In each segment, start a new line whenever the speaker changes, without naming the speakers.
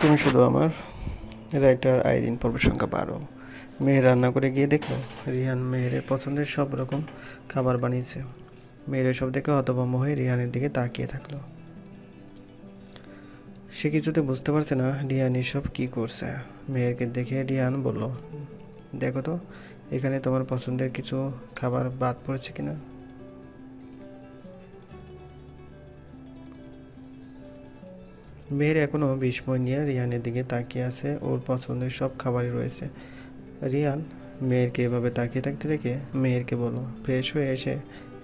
তুমি শুধু আমার রাইটার আইরিন পর্ব সংখ্যা 12। মেহের রান্না করে গিয়ে দেখলো রিহান মেহেরের পছন্দের সব রকম খাবার বানিয়েছে। মেহের সব দেখে হতভম্ব হয়ে রিহানের দিকে তাকিয়ে থাকলো। সে কিছুতে বুঝতে পারছে না রিহান এসব কী করছে। মেহেরকে দেখে রিহান বলল, দেখো তো এখানে তোমার পছন্দের কিছু খাবার বাদ পড়েছে কিনা। মেহের এখনও বিস্ময় নিয়ে রিহানের দিকে তাকিয়ে আছে। ওর পছন্দের সব খাবারই রয়েছে। রিহান মেহেরকে এভাবে তাকিয়ে থাকতে দেখে মেহেরকে বলো, ফ্রেশ হয়ে এসে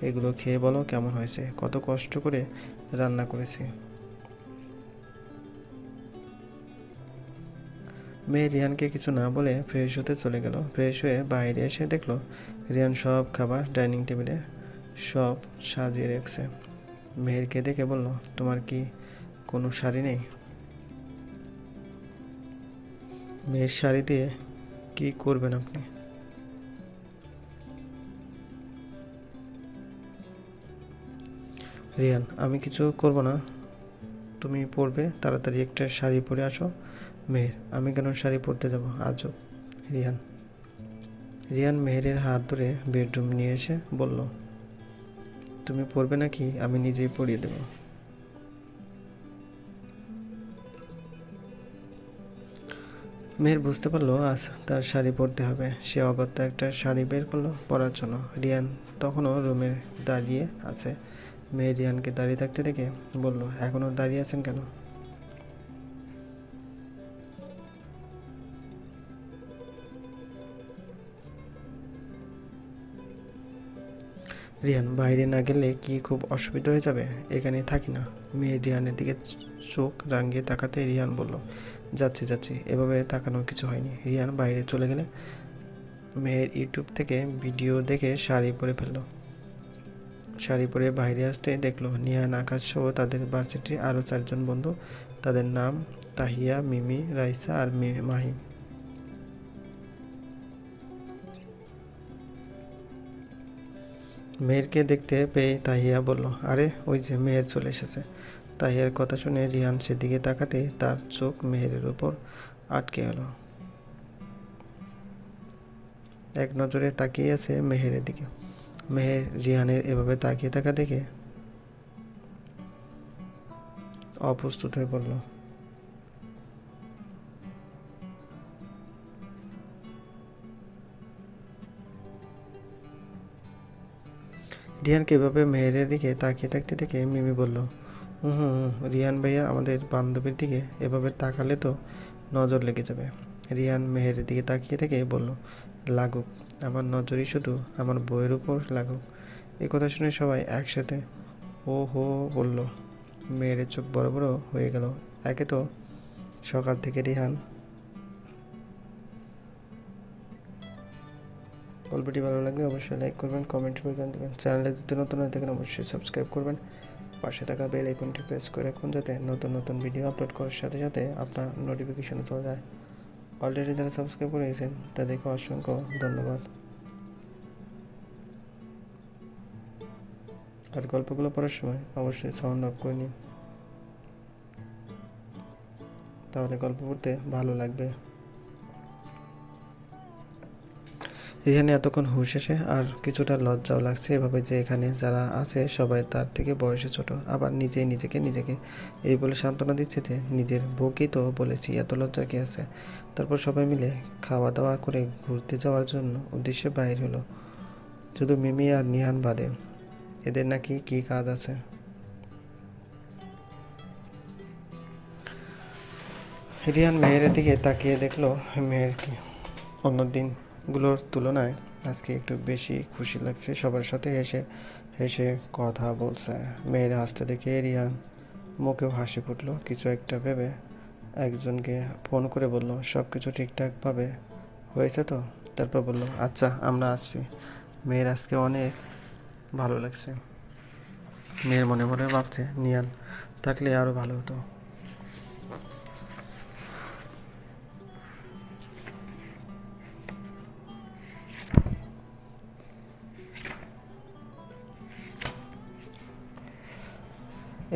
এগুলো খেয়ে বলো কেমন হয়েছে, কত কষ্ট করে রান্না করেছি। মেয়ে রিহানকে কিছু না বলে ফ্রেশ হতে চলে গেল। ফ্রেশ হয়ে বাইরে এসে দেখলো রিহান সব খাবার ডাইনিং টেবিলে সব সাজিয়ে রেখেছে। মেহেরকে দেখে বলল, তোমার কি কোনো শাড়ি নেই? মেয়ের শাড়ি দিয়ে কি করবেন আপনি? রিহান, আমি কিছু করব না, তুমি পরবে, তাড়াতাড়ি একটা শাড়ি পরে আসো। মেহের, আমি কেন শাড়ি পরতে যাব, আজব। রিহান রিহান মেহেরের হাত ধরে বেডরুম নিয়ে এসে বলল, তুমি পরবে নাকি আমি নিজেই পরিয়ে দেব? মেহের বুঝতে পারলো আজ তার শাড়ি পরতে হবে। সে অগত্যা একটা শাড়ি বের করলো পরার জন্য। রিয়ান তখনও রুমে দাঁড়িয়ে আছে। মেয়ে রিয়ানকে দাঁড়িয়ে থাকতে দেখে বলল, এখনও দাঁড়িয়ে আছেন কেন? রিয়ান, বাইরে না গেলে কি খুব অসুবিধা হয়ে যাবে? এখানে থাকি না। মেয়ে রিয়ানের দিকে চোখ রাঙিয়ে তাকাতে রিয়ান বলল, যাচ্ছি যাচ্ছি। এভাবে তাকানোর কিছু হয়নি। রিয়ান বাইরে চলে গেলে মেয়ের ইউটিউব থেকে ভিডিও দেখে শাড়ি পরে ফেলল। শাড়ি পরে বাইরে আসতে দেখলো নিহান, আকাশ সহ তাদের ভার্সিটির আরও 4জন বন্ধু। তাদের নাম তাহিয়া, মিমি, রাইসা আর মাহিম। মেহেরকে দেখতে পেয়ে তাহিয়া বলল, আরে ওই যে মেহের চলে এসেছে। তাহিয়ার কথা শুনে রিহান সেদিকে তাকাতে তার চোখ মেহেরের উপর আটকে গেল। এক নজরে তাকিয়ে আছে মেহেরের দিকে। মেহের রিহানের এভাবে তাকিয়ে থাকা দেখে অপ্রস্তুত হয়ে পড়ল। রিহানকে এভাবে মেহেরের দিকে তাকিয়ে থাকতে দেখে মিমি বলল, হুম হুম হুম, রিহান ভাইয়া আমাদের বান্ধবীর দিকে এভাবে তাকালে তো নজর লেগে যাবে। রিহান মেহেরের দিকে তাকিয়ে থেকে বলল, লাগুক, আমার নজরই শুধু আমার বইয়ের উপর লাগুক। এই কথা শুনে সবাই একসাথে ও হো বলল। মেয়ের চোখ বড় বড় হয়ে গেল। একে তো সকাল থেকে রিহান। গল্পটি ভালো লাগলে অবশ্যই লাইক করবেন, কমেন্ট করে জানবেন। চ্যানেলে যদি নতুন হয়ে থাকেন অবশ্যই সাবস্ক্রাইব করবেন। পাশে থাকা বেল আইকনটি প্রেস করে রাখুন যাতে নতুন নতুন ভিডিও আপলোড করার সাথে সাথে আপনার নোটিফিকেশনে চলে যায়। অলরেডি যারা সাবস্ক্রাইব করে গেছেন তাদেরকে অসংখ্য ধন্যবাদ। আর গল্পগুলো পড়ার সময় অবশ্যই সাউন্ড অফ করে নিন, তাহলে গল্প পড়তে ভালো লাগবে। এখানে এতক্ষণ হুশ এসে আর কিছুটা লজ্জাও লাগছে, এভাবে যে এখানে যারা আছে সবাই তার থেকে বয়সে ছোট, আবার নিজেই নিজেকে এই বলে সান্ত্বনা দিচ্ছে যে নিজের বউকেই তো বলেছি, এত লজ্জা কি আছে। তারপর সবাই মিলে খাওয়া দাওয়া করে ঘুরতে যাওয়ার জন্য উদ্দেশ্যে বাইর হলো। শুধু মিমি আর নিহান বাদে। এদের নাকি কি কাজ আছে। রিহান মেহেরের দিকে তাকিয়ে দেখলো মেহেরকে অন্য দিনগুলোর তুলনায় আজকে একটু বেশি খুশি লাগছে। সবার সাথে হেসে হেসে কথা বলছে। মেয়ের হাসতে দেখে রিহান মুখেও হাসি ফুটলো। কিছু একটা ভেবে একজনকে ফোন করে বলল, সব কিছু ঠিকঠাকভাবে হয়েছে তো? তারপর বলল, আচ্ছা আমরা আসছি। মেয়ের আজকে অনেক ভালো লাগছে। মেয়ের মনে মনে ভাবছে নিহান থাকলে আরও ভালো হতো।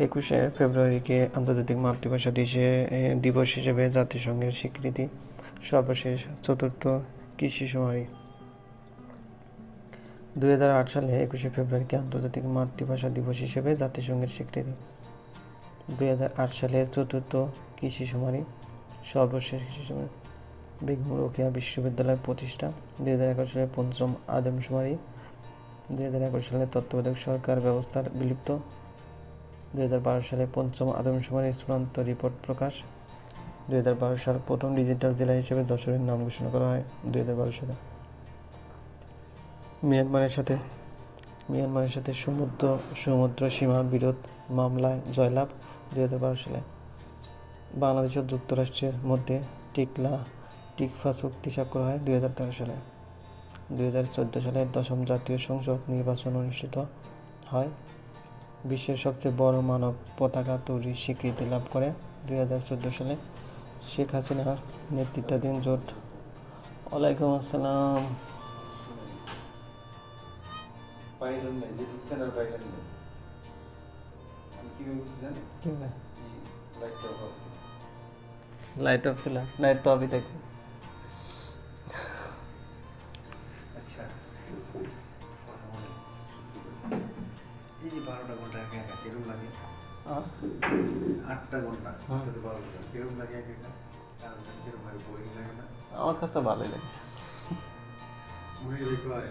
21শে ফেব্রুয়ারিকে আন্তর্জাতিক মাতৃভাষা দিবস হিসেবে জাতিসংঘের স্বীকৃতি। সর্বশেষ চতুর্থ কৃষি শুমারি। 2008 সালে 21শে ফেব্রুয়ারিকে আন্তর্জাতিক মাতৃভাষা দিবস হিসেবে জাতিসংঘের স্বীকৃতি। 2008 সালে চতুর্থ কৃষি শুমারি। সর্বশেষ কৃষি শুমারি। বেগম রোকেয়া বিশ্ববিদ্যালয় প্রতিষ্ঠা। 2011 সালে পঞ্চম আদমশুমারি। 2011 সালে তত্ত্বাবধায়ক সরকার ব্যবস্থার বিলুপ্ত। 2012 সালে পঞ্চম আদমশুমারির চূড়ান্ত রিপোর্ট প্রকাশ। 2012 সাল প্রথম ডিজিটাল জেলা হিসেবে যশোরের নাম ঘোষণা করা হয় 2012 সালে। মিয়ানমারের সাথে সমুদ্র সীমা বিরোধ মামলায় জয়লাভ 2012 সালে। বাংলাদেশ ও যুক্তরাষ্ট্রের মধ্যে টিকফা চুক্তি স্বাক্ষর হয় 2013 সালে। 2014 সালে দশম জাতীয় সংসদ নির্বাচন অনুষ্ঠিত হয়। বিশ্বের সবচেয়ে বড় মানব পতাকা তৈরির স্বীকৃতি লাভ করে 2014 সালে শেখ হাসিনার নেতৃত্বাধীন জোট। ওয়ালাইকুম আসসালাম। লাইট অফ ছিল, লাইট তো অফই থাকে।
আচ্ছা, এই যে 12টা ঘন্টা একা একা কিরম লাগে? 8টা ঘন্টা 12 ঘন্টা কিরম লাগে একা একা? কিরম ভাবে বোরিং লাগে না?
আমার কাছে তো ভালোই লাগে।
মনে হয়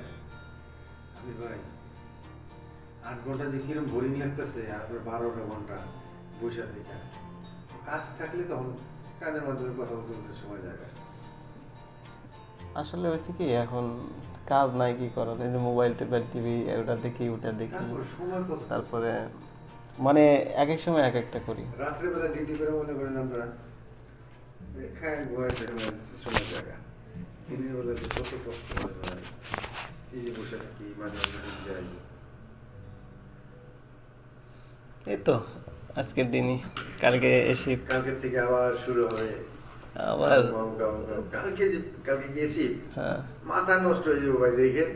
আমি ভাই 8 ঘন্টা যে কিরম বোরিং লাগতেছে, আর 12টা ঘন্টা বসে থেকে কাজ থাকলে তখন কাজের মাধ্যমে কথা বলতে সময় যায়।
আসলে হয়েছে কি, এখন কাজ নাই, কি করা, এই যে মোবাইল টেপার টিভি ওটা দেখি ওটা দেখি, তারপরে মানে এক এক সময় এক একটা করি।
রাত্রেবেলা ডিউটি করে মনে করেন আমরা খায় বয়ে সময় জায়গা, দিনের বেলা কত কষ্ট হয়, এই যে বসে থাকি মাঝে মাঝে যাই।
এই তো আজকের দিনই, কালকে এসে
কালকের থেকে আবার শুরু হবে
আবার।
কালকে গেছি,
হ্যাঁ,
মাথা নষ্ট হয়ে যাবো ভাই। দেখেন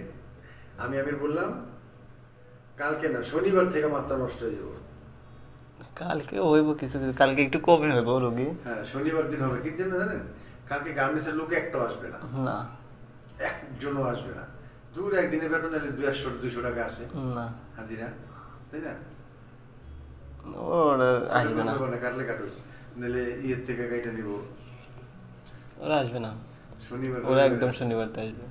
আমি বললাম কালকে না, শনিবার থেকে মাথা নষ্ট হয়ে যাবো।
কালকে হইব কিছু কিছু, কালকে একটু কমে হইব রোগী।
হ্যাঁ, শনিবার দিন হবে। কি জন্য জানেন? কালকে গার্মেন্টসের লোক একটাও আসবে না,
না
একজনও আসবে না। দূর একদিনের বেতন এলে 200 টাকা আসে না হাজিরা, তাই না?
ওরা আসবে না,
কাটলে কাটুক, নাহলে ইয়ের থেকে গাড়িটা নিব।
ওরা আসবে না
শনিবার,
ওরা একদম শনিবারতে আসবে।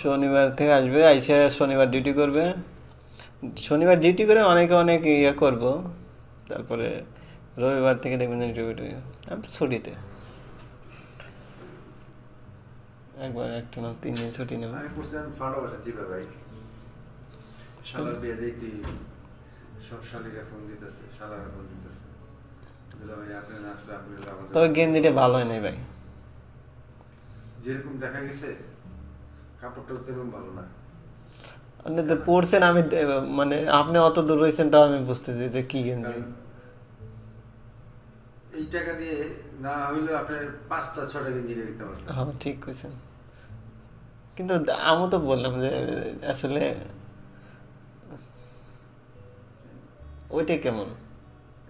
শনিবার
থেকে আসবে, আইসা শনিবার ডিউটি করবে। শনিবার ডিউটি করে অনেক ইয়ে করবো, তারপরে রবিবার থেকে দেখবেন ডিউটি। আমি তো ছুটিতে একবার একটা না 3 দিন ছুটি নেব।
আমি পড়ছিলাম ফাড়া বাসা জিবা ভাই, শালার বিয়ে যাইতে সব শালিরা ফোন দিতেছে, শালারা ফোন দিতেছে, দুলা ভাই আপনি না আসলে আপনি আমাদের।
তবে গেঞ্জিটা ভালো হয় নাই ভাই,
যেরকম দেখা গেছে কাপড়টাও তেমন ভালো না।
আপনি তো পড়ছেন, আমি মানে আপনি অত দূর রয়েছেন, তাও আমি বুঝতেছি যে কি গেঞ্জি।
এই টাকা দিয়ে না হইলে আপনার 5টা 6টা গেঞ্জি কিনতে পারতেন।
হ্যাঁ, ঠিক কইছেন, কিন্তু আমি তো বললাম যে আসলে ওইটাই কেমন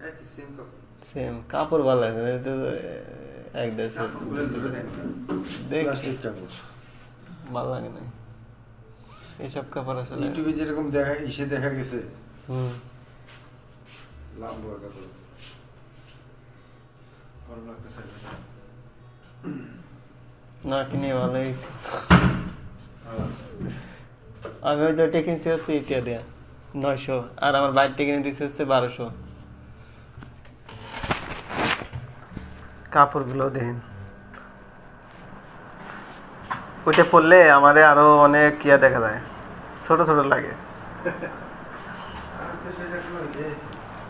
একই সেম কাপড়,
সেম কাপড় ভালো লাগে, তো এক দেশ
কাপড়গুলো ধরে দেন না, প্লাস্টিক কাপড়
ভালো লাগে না এইসব কাপড়। আসলে
ইউটিউবে যেরকম দেখা গেছে লম্বা কাপড় গরম লাগতেছে
না, কিনে ভালো হয়েছে। আমি ওই যেটা কিনছি হচ্ছে ইটিয়া দেয়া 900, আর আমার বাইকটা কিনে দিচ্ছে হচ্ছে 1200। কাপড়গুলো দেখেন, ওইটা পরলে আমারে আরো অনেক ইয়া দেখা যায়, ছোট ছোট লাগে।
আমি তো সেটা করি যে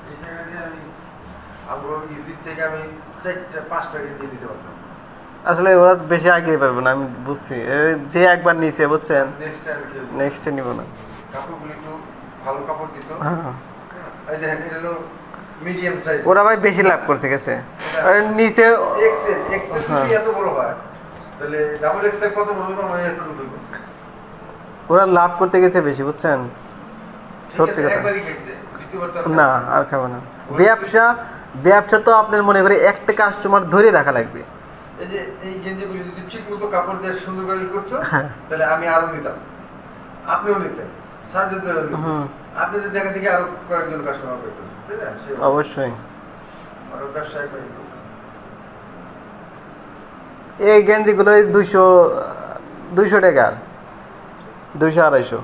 এই টাকা দিয়ে আমি ইজির থেকে আমি 4টা 5টা গেঞ্জি নিতে পারতাম।
আসলে ওরা বেশি আগিয়ে পারবো না, আমি বুঝছি। যে একবার নিচে বুঝছেন, নেক্সটে নিব না।
কাপড়গুলো একটু ভালো কাপড় দিত।
হ্যাঁ,
এই দেখেন এটা হলো মিডিয়াম সাইজ।
ওরা ভাই বেশি লাভ করছে গেছে নিচে।
এক্সেল যদি এত বড় হয় তাহলে ডাবল এক্সেল কত বড় হবে? আমার এত বড় হবে।
ওরা লাভ করতে গেছে বেশি, বুঝছেন, সত্যি কথা।
একবারই গেছে
দ্বিতীয়বার তো
না আর খাবে না। ব্যবসা ব্যবসা তো আপনার মনে করে একটা কাস্টমার ধরে রাখা লাগবে।
এই যে এই গেঞ্জিগুলি যদি ঠিক মতো কাপড় দিয়ে সুন্দর করে ই করতো
হ্যাঁ।
তাহলে আমি আরো নিতাম, আপনিও নিতেন, সাজ্জাদ ভাইও নিতেন।
হুম।
আপনি যদি দেখা থেকে আরো কয়েকজন কাস্টমার পেতেন, তাই না? সে
অবশ্যই।
আরো ব্যবসায় করে দিত।
এই গেঞ্জিগুলো 200 টাকার, 200-250।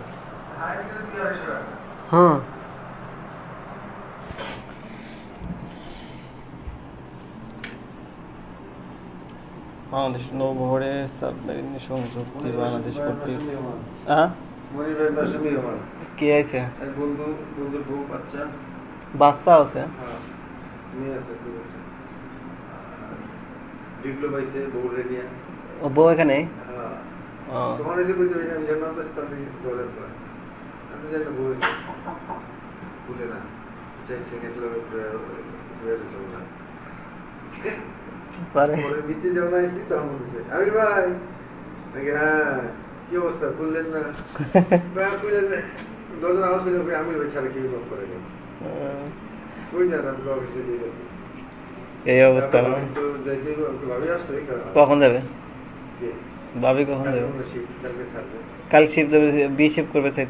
হ্যাঁ, এগুলো 200-250 টাকা।
হুম। বাংলাদেশ নৌবহরে সাবমেরিন সংযোগ দিয়ে বাংলাদেশ কর্তৃক। হ্যাঁ,
মনির ভাই পাশে মেয়ে আমার
কে আছে?
এক বন্ধুর বউ বাচ্চা,
বাচ্চা আছে?
হ্যাঁ মেয়ে আছে দুটো। ডিপ্লো পাইছে বউ রেডিয়া।
ও বউ এখানে?
হ্যাঁ
ও,
তখন এই যে বুঝতে পারি আমি জানলাম তো তাদের দৌড়ের পর আমি জানি না বউ ভুলে না চাই থেকে না
পারে।
পরে নিচে যখন আসছি তখন বলতেছে আমির ভাই নাকি হ্যাঁ কি অবস্থা খুললেন না বা খুললেন না দশজন আওয়াজ শুনে ওকে আমির ভাই ছাড়া কেউ লক করে নেই ওই যান আমি অফিসে যেয়ে গেছি
এই অবস্থা না?
তো যাইতে ওকে ভাবি আসছে
কখন যাবে
কে
ভাবি? কখন যাবে?
কালকে ছাড়বে
কাল শিফট দেবে, বি শিফট করবে চাই।